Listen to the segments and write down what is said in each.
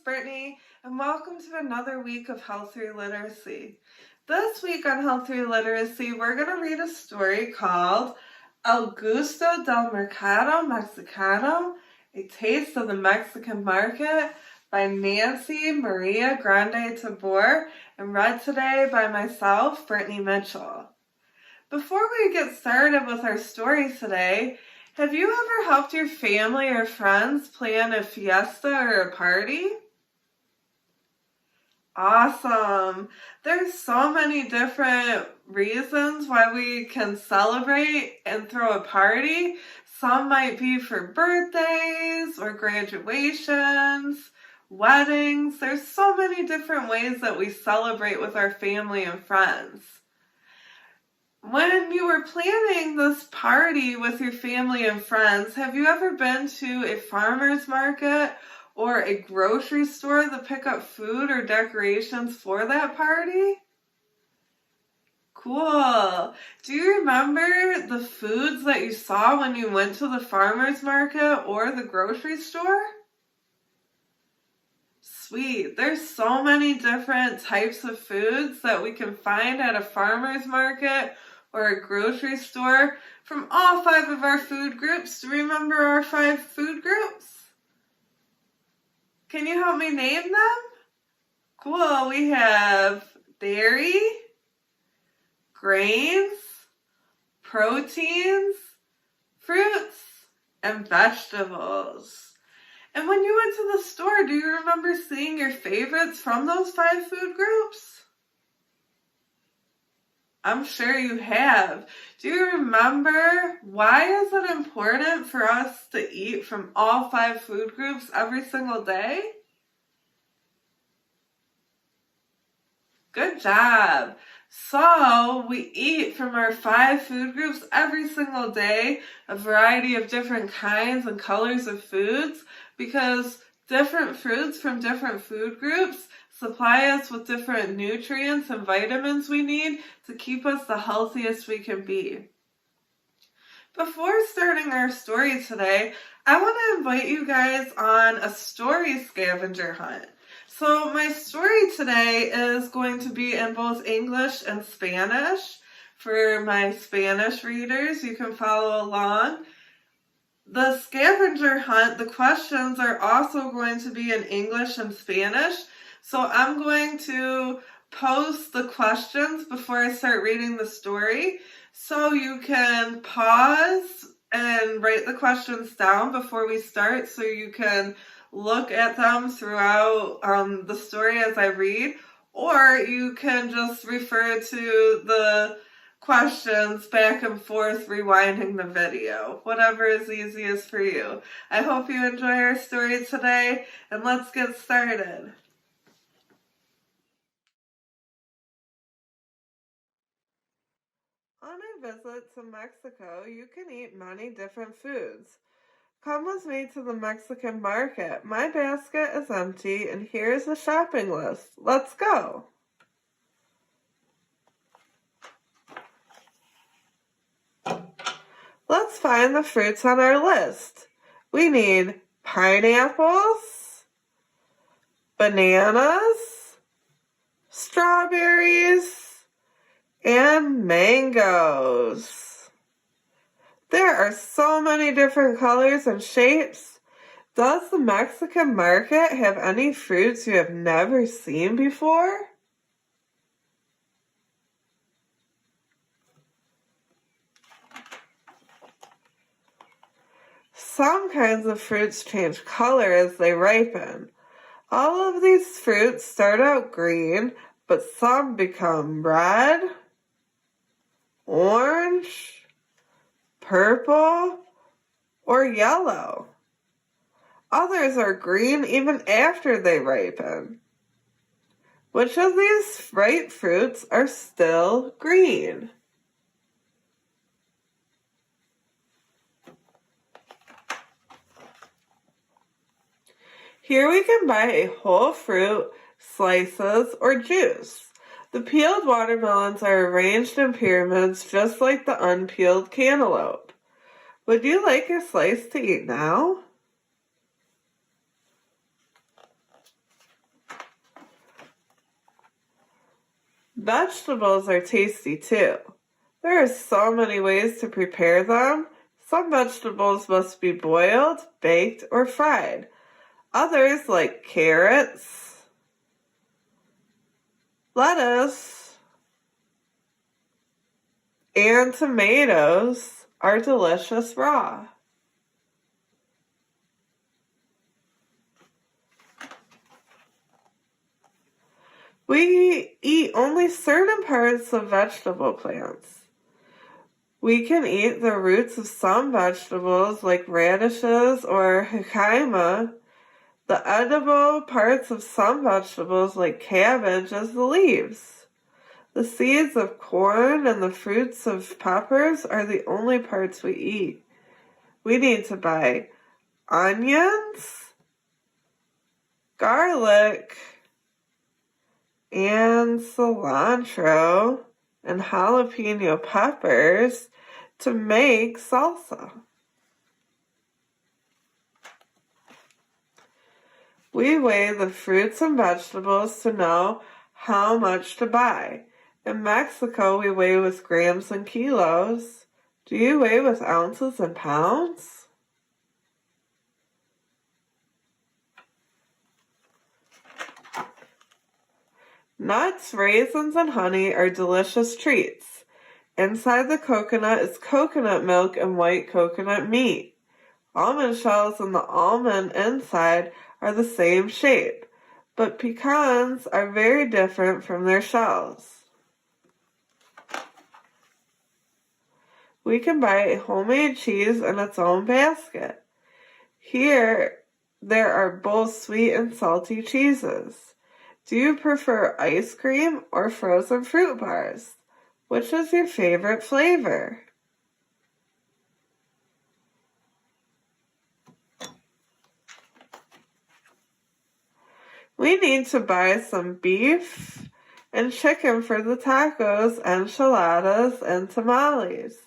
Brittany, and welcome to another week of Health Through Literacy. This week on Health Through Literacy, we're going to read a story called El Gusto del Mercado Mexicano, A Taste of the Mexican Market by Nancy Maria Grande Tabor, and read today by myself, Brittany Mitchell. Before we get started with our story today, have you ever helped your family or friends plan a fiesta or a party? Awesome! There's so many different reasons why we can celebrate and throw a party. Some might be for birthdays or graduations, weddings. There's so many different ways that we celebrate with our family and friends. When you were planning this party with your family and friends, have you ever been to a farmer's market or a grocery store to pick up food or decorations for that party? Cool. Do you remember the foods that you saw when you went to the farmer's market or the grocery store? Sweet. There's so many different types of foods that we can find at a farmer's market or a grocery store from all 5 of our food groups. Do you remember our 5 food groups? Can you help me name them? Cool. We have dairy, grains, proteins, fruits, and vegetables. And when you went to the store, do you remember seeing your favorites from those 5 food groups? I'm sure you have. Do you remember why is it important for us to eat from all 5 food groups every single day? Good job. So we eat from our 5 food groups every single day, a variety of different kinds and colors of foods, because different fruits from different food groups supply us with different nutrients and vitamins we need to keep us the healthiest we can be. Before starting our story today, I want to invite you guys on a story scavenger hunt. So my story today is going to be in both English and Spanish. For my Spanish readers, you can follow along. The scavenger hunt, the questions are also going to be in English and Spanish. So I'm going to post the questions before I start reading the story, so you can pause and write the questions down before we start, so you can look at them throughout the story as I read, or you can just refer to the questions back and forth, rewinding the video. Whatever is easiest for you. I hope you enjoy our story today, and let's get started. On a visit to Mexico, you can eat many different foods. Come with me to the Mexican market. My basket is empty, and here's a shopping list. Let's go. Let's find the fruits on our list. We need pineapples, bananas, strawberries, and mangoes. There are so many different colors and shapes. Does the Mexican market have any fruits you have never seen before? Some kinds of fruits change color as they ripen. All of these fruits start out green, but some become red, orange, purple, or yellow. Others are green even after they ripen. Which of these ripe fruits are still green? Here we can buy a whole fruit, slices, or juice. The peeled watermelons are arranged in pyramids just like the unpeeled cantaloupe. Would you like a slice to eat now? Vegetables are tasty too. There are so many ways to prepare them. Some vegetables must be boiled, baked, or fried. Others, like carrots, lettuce, and tomatoes, are delicious raw. We eat only certain parts of vegetable plants. We can eat the roots of some vegetables like radishes or jicama. The edible parts of some vegetables like cabbage is the leaves. The seeds of corn and the fruits of peppers are the only parts we eat. We need to buy onions, garlic, and cilantro and jalapeno peppers to make salsa. We weigh the fruits and vegetables to know how much to buy. In Mexico, we weigh with grams and kilos. Do you weigh with ounces and pounds? Nuts, raisins, and honey are delicious treats. Inside the coconut is coconut milk and white coconut meat. Almond shells and the almond inside are the same shape, but pecans are very different from their shells. We can buy a homemade cheese in its own basket. Here, there are both sweet and salty cheeses. Do you prefer ice cream or frozen fruit bars? Which is your favorite flavor? We need to buy some beef and chicken for the tacos, enchiladas, and tamales.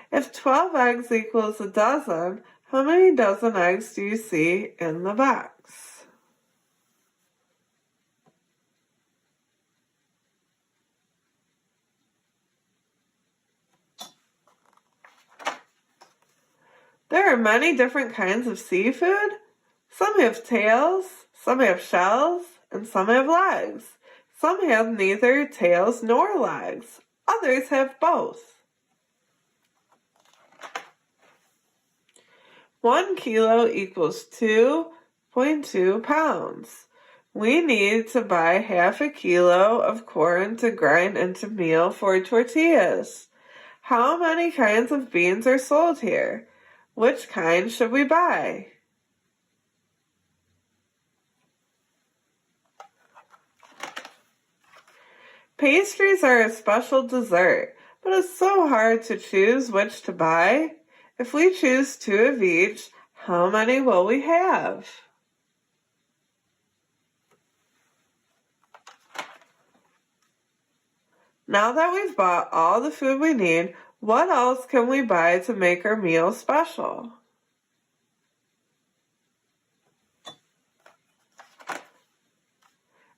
If 12 eggs equals a dozen, how many dozen eggs do you see in the box? There are many different kinds of seafood. Some have tails, some have shells, and some have legs. Some have neither tails nor legs. Others have both. 1 kilo equals 2.2 pounds. We need to buy half a kilo of corn to grind into meal for tortillas. How many kinds of beans are sold here? Which kind should we buy? Pastries are a special dessert, but it's so hard to choose which to buy. If we choose 2 of each, how many will we have? Now that we've bought all the food we need, what else can we buy to make our meal special?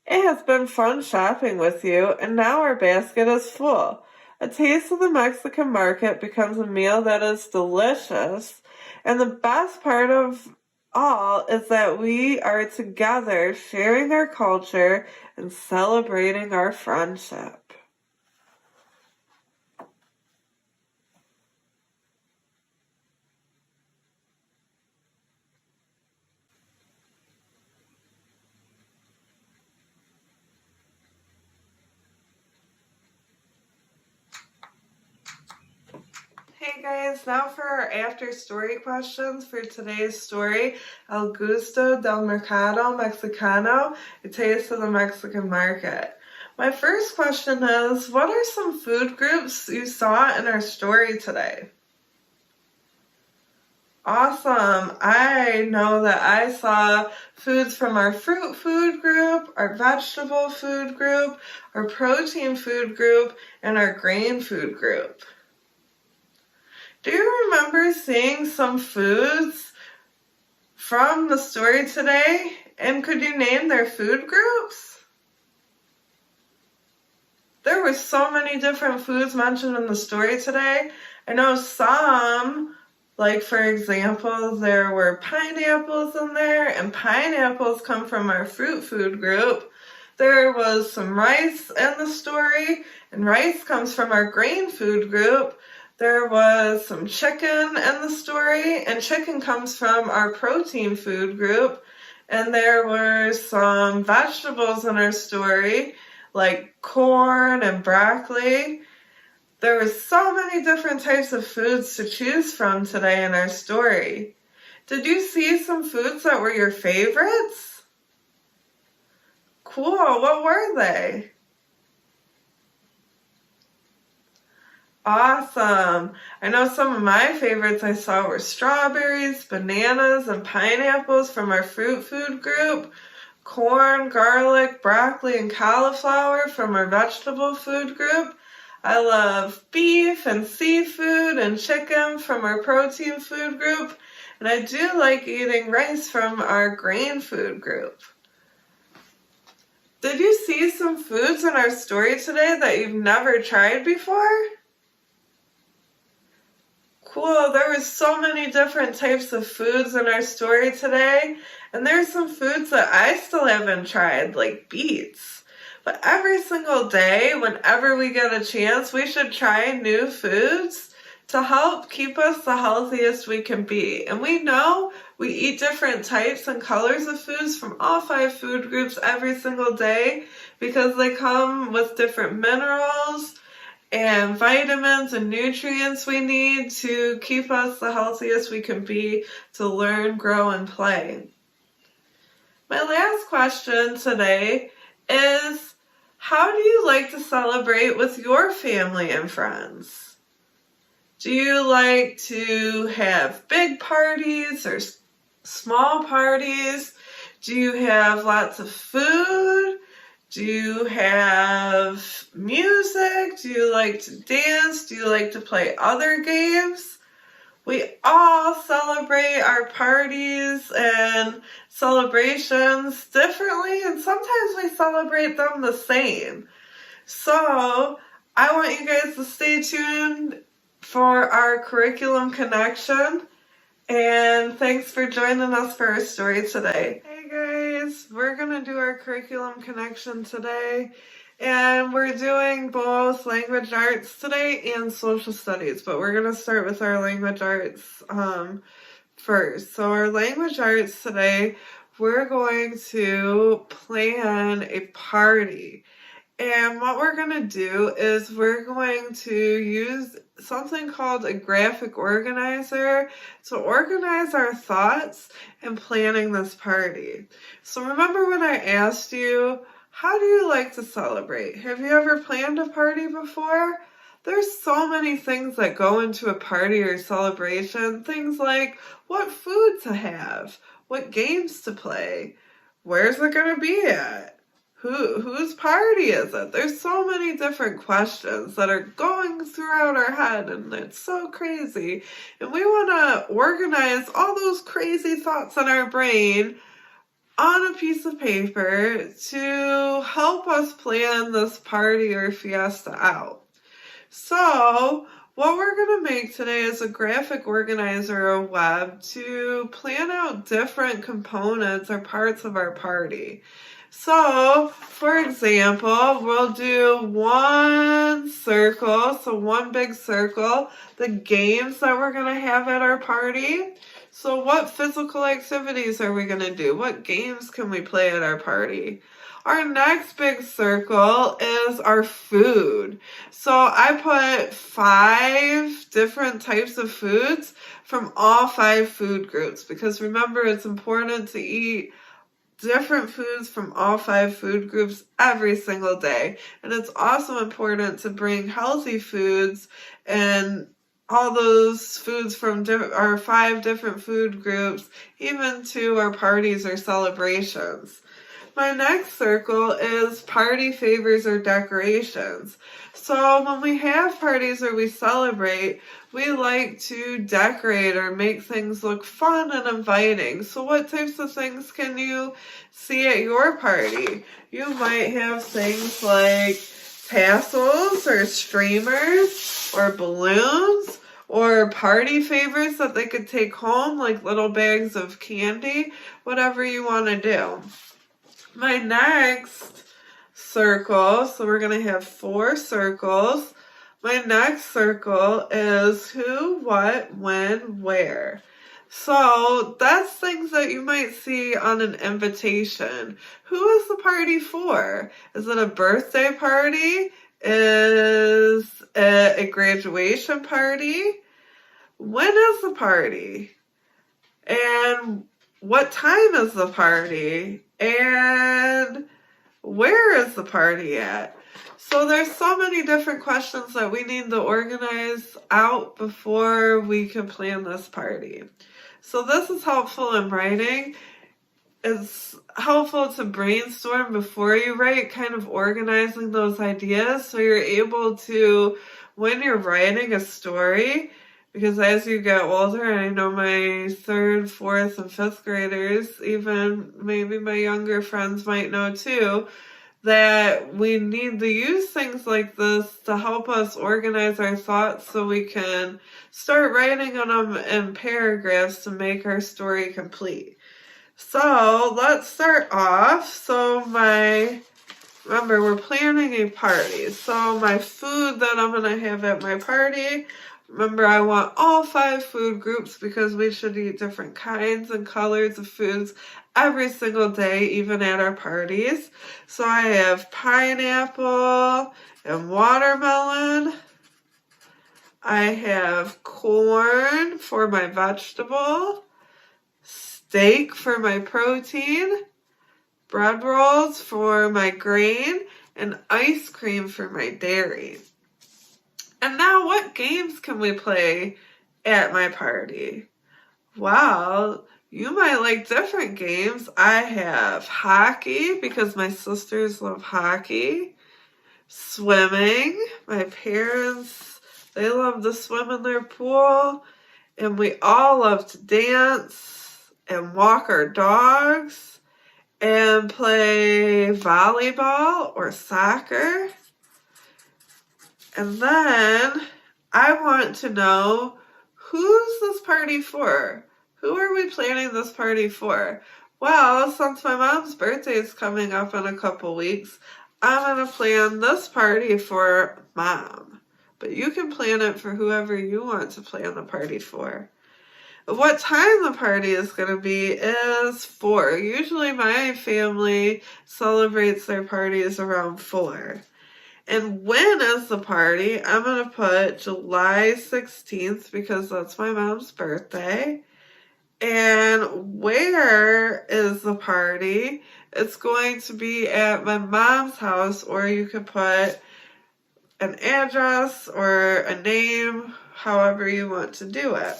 It has been fun shopping with you, and now our basket is full. A taste of the Mexican market becomes a meal that is delicious, and the best part of all is that we are together sharing our culture and celebrating our friendship. Hey guys, now for our after story questions for today's story, El Gusto del Mercado Mexicano, a taste of the Mexican market. My first question is, what are some food groups you saw in our story today? Awesome. I know that I saw foods from our fruit food group, our vegetable food group, our protein food group, and our grain food group. Do you remember seeing some foods from the story today? And could you name their food groups? There were so many different foods mentioned in the story today. I know some, like for example, there were pineapples in there, and pineapples come from our fruit food group. There was some rice in the story, and rice comes from our grain food group. There was some chicken in the story, and chicken comes from our protein food group. And there were some vegetables in our story, like corn and broccoli. There were so many different types of foods to choose from today in our story. Did you see some foods that were your favorites? Cool, what were they? Awesome. I know some of my favorites I saw were strawberries, bananas, and pineapples from our fruit food group, corn, garlic, broccoli, and cauliflower from our vegetable food group. I love beef and seafood and chicken from our protein food group, and I do like eating rice from our grain food group. Did you see some foods in our story today that you've never tried before? Cool, there were so many different types of foods in our story today, and there's some foods that I still haven't tried, like beets. But every single day, whenever we get a chance, we should try new foods to help keep us the healthiest we can be. And we know we eat different types and colors of foods from all 5 food groups every single day because they come with different minerals and vitamins and nutrients we need to keep us the healthiest we can be to learn, grow, and play. My last question today is, how do you like to celebrate with your family and friends? Do you like to have big parties or small parties? Do you have lots of food? Do you have music? Do you like to dance? Do you like to play other games? We all celebrate our parties and celebrations differently, and sometimes we celebrate them the same. So I want you guys to stay tuned for our curriculum connection, and thanks for joining us for our story today. Hey guys, we're going to do our curriculum connection today, and we're doing both language arts today and social studies, but we're going to start with our language arts first. So our language arts today, we're going to plan a party. And what we're going to do is we're going to use something called a graphic organizer to organize our thoughts in planning this party. So remember when I asked you, how do you like to celebrate? Have you ever planned a party before? There's so many things that go into a party or celebration. Things like what food to have, what games to play, where's it going to be at? Whose party is it? There's so many different questions that are going throughout our head, and it's so crazy. And we want to organize all those crazy thoughts in our brain on a piece of paper to help us plan this party or fiesta out. So what we're going to make today is a graphic organizer or web to plan out different components or parts of our party. So, for example, we'll do one circle, so one big circle, the games that we're going to have at our party. So what physical activities are we going to do? What games can we play at our party? Our next big circle is our food. So I put 5 different types of foods from all 5 food groups because remember, it's important to eat different foods from all 5 food groups every single day. And it's also important to bring healthy foods and all those foods from our 5 different food groups, even to our parties or celebrations. My next circle is party favors or decorations. So when we have parties or we celebrate, we like to decorate or make things look fun and inviting. So what types of things can you see at your party? You might have things like tassels or streamers or balloons or party favors that they could take home, like little bags of candy, whatever you want to do. My next circle, so we're going to have 4 circles. My next circle is who, what, when, where. So that's things that you might see on an invitation. Who is the party for? Is it a birthday party? Is it a graduation party? When is the party? And what time is the party? And where is the party at? So there's so many different questions that we need to organize out before we can plan this party. So this is helpful in writing. It's helpful to brainstorm before you write, kind of organizing those ideas so you're able to, when you're writing a story, because as you get older, and I know my 3rd, 4th, and 5th graders, even maybe my younger friends might know too, that we need to use things like this to help us organize our thoughts so we can start writing on them in paragraphs to make our story complete. So let's start off. So remember, we're planning a party. So my food that I'm going to have at my party, remember, I want all 5 food groups because we should eat different kinds and colors of foods every single day, even at our parties. So I have pineapple and watermelon. I have corn for my vegetable, steak for my protein, bread rolls for my grain, and ice cream for my dairy. And now what games can we play at my party? Well, you might like different games. I have hockey because my sisters love hockey. Swimming. My parents, they love to swim in their pool. And we all love to dance and walk our dogs and play volleyball or soccer. And then I want to know, who's this party for? Who are we planning this party for? Well, since my mom's birthday is coming up in a couple weeks, I'm going to plan this party for Mom. But you can plan it for whoever you want to plan the party for. What time the party is going to be is 4. Usually my family celebrates their parties around 4. And when is the party? I'm going to put July 16th because that's my mom's birthday. And where is the party? It's going to be at my mom's house, or you could put an address or a name, however you want to do it.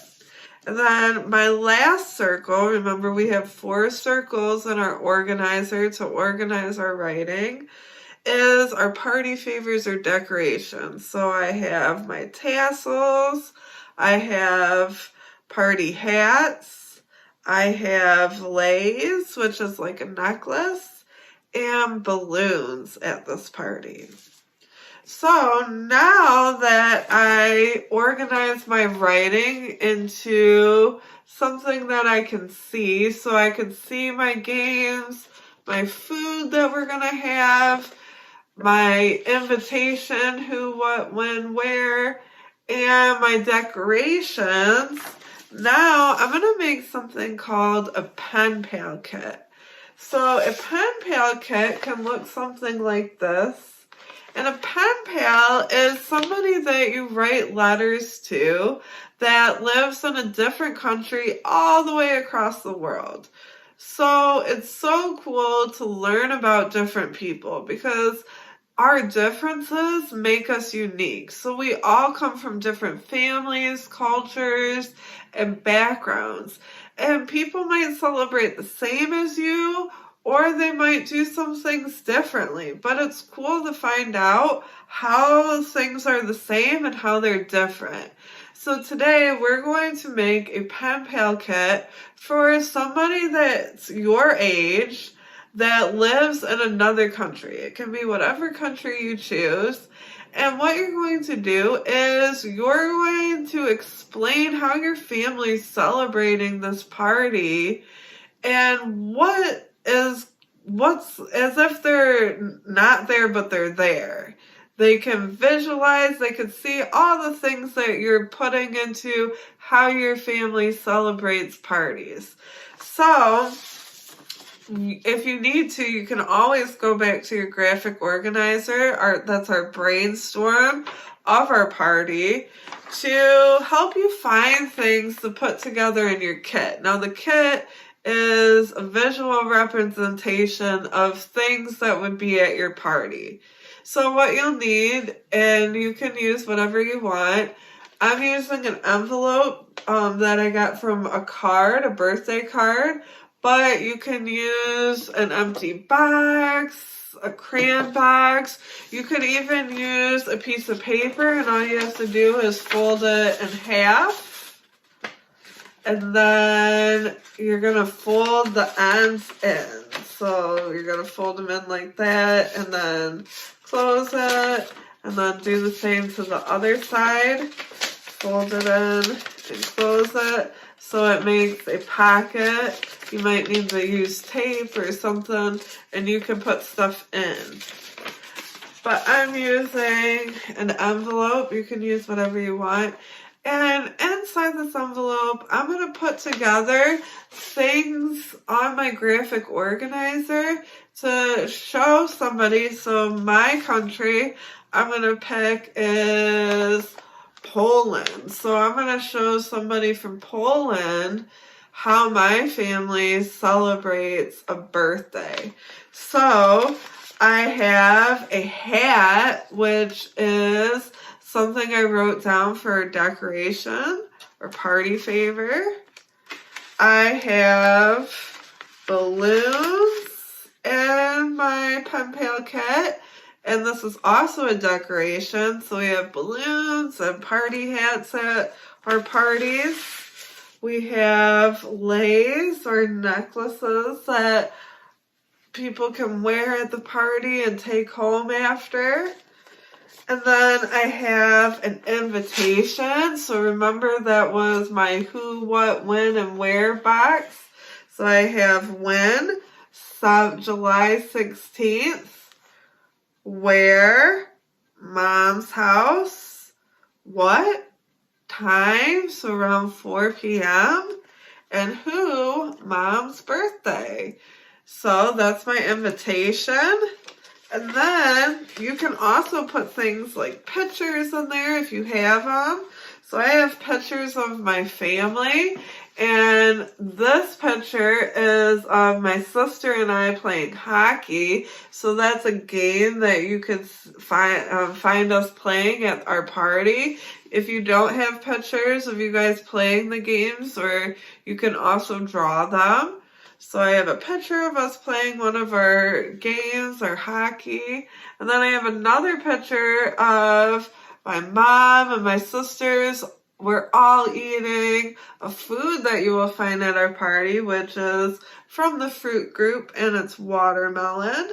And then my last circle, remember we have 4 circles in our organizer to organize our writing, is our party favors or decorations. So I have my tassels, I have party hats, I have lace, which is like a necklace, and balloons at this party. So now that I organize my writing into something that I can see, so I can see my games, my food that we're going to have, my invitation, who, what, when, where, and my decorations, now I'm going to make something called a Penpal Kit. So a Penpal Kit can look something like this. And a pen pal is somebody that you write letters to that lives in a different country all the way across the world. So it's so cool to learn about different people because our differences make us unique. So we all come from different families, cultures, and backgrounds. And people might celebrate the same as you, or they might do some things differently. But it's cool to find out how things are the same and how they're different. So today we're going to make a pen pal kit for somebody that's your age that lives in another country. It can be whatever country you choose. And what you're going to do is you're going to explain how your family's celebrating this party and what's as if they're not there, but they're there. They can visualize, they can see all the things that you're putting into how your family celebrates parties. So, if you need to, you can always go back to your graphic organizer, that's our brainstorm of our party, to help you find things to put together in your kit. Now, the kit is a visual representation of things that would be at your party. So what you'll need, and you can use whatever you want, I'm using an envelope that I got from a birthday card, but you can use an empty box, a crayon box. You could even use a piece of paper, and all you have to do is fold it in half. And then you're going to fold the ends in. So you're going to fold them in like that, and then close it, and then do the same to the other side. Fold it in and close it so it makes a pocket. You might need to use tape or something, and you can put stuff in. But I'm using an envelope. You can use whatever you want. And inside this envelope, I'm going to put together things on my graphic organizer to show somebody. So my country I'm going to pick is Poland. So I'm going to show somebody from Poland how my family celebrates a birthday. So I have a hat, which is something I wrote down for decoration or party favor. I have balloons in my Penpal Kit, and this is also a decoration. So we have balloons and party hats at our parties. We have leis or necklaces that people can wear at the party and take home after. And then I have an invitation. So remember, that was my who, what, when, and where box. So I have when, July 16th, where, mom's house, what, time, so around 4 p.m., and who, mom's birthday. So that's my invitation. And then you can also put things like pictures in there if you have them. So I have pictures of my family, and this picture is of my sister and I playing hockey. So that's a game that you could find us playing at our party. If you don't have pictures of you guys playing the games, or you can also draw them. So I have a picture of us playing one of our games, our hockey. And then I have another picture of my mom and my sisters. We're all eating a food that you will find at our party, which is from the fruit group, and it's watermelon.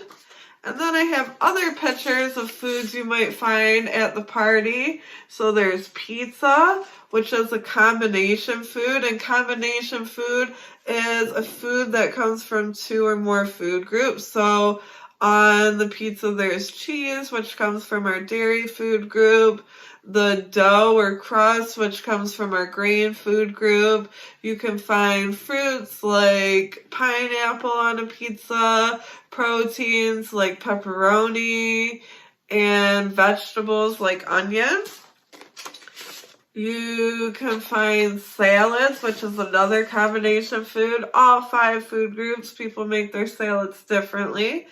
And then I have other pictures of foods you might find at the party. So there's pizza, which is a combination food, and combination food is a food that comes from 2 or more food groups. So on the pizza there's cheese, which comes from our dairy food group, the dough or crust, which comes from our grain food group. You can find fruits like pineapple on a pizza, proteins like pepperoni, and vegetables like onions. You can find salads, which is another combination food. All 5 food groups, people make their salads differently.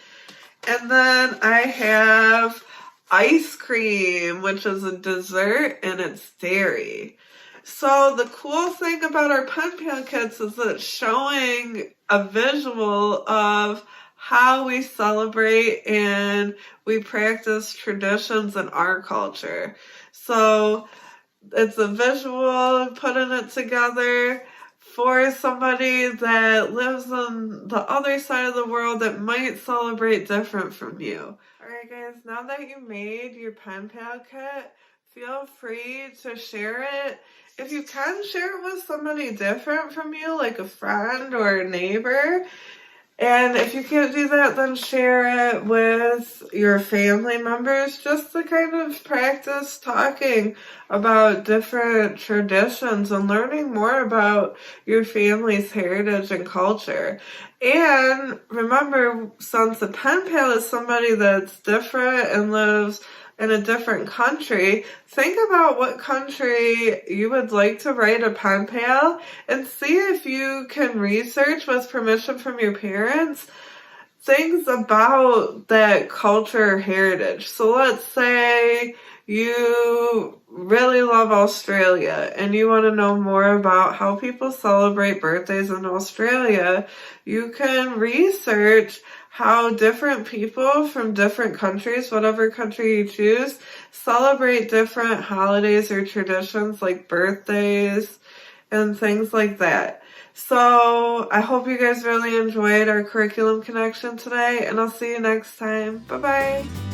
And then I have ice cream, which is a dessert, and it's dairy. So the cool thing about our Penpal Kits is that it's showing a visual of how we celebrate and we practice traditions in our culture. So it's a visual, putting it together for somebody that lives on the other side of the world that might celebrate different from you. Alright guys, now that you made your Penpal Kit, feel free to share it. If you can, share it with somebody different from you, like a friend or a neighbor. And if you can't do that, then share it with your family members just to kind of practice talking about different traditions and learning more about your family's heritage and culture. And remember, since a pen pal is somebody that's different and lives in a different country, think about what country you would like to write a pen pal and see if you can research with permission from your parents things about that culture heritage. So let's say you really love Australia and you want to know more about how people celebrate birthdays in Australia. You can research how different people from different countries, whatever country you choose, celebrate different holidays or traditions like birthdays and things like that. So I hope you guys really enjoyed our curriculum connection today, and I'll see you next time. Bye-bye.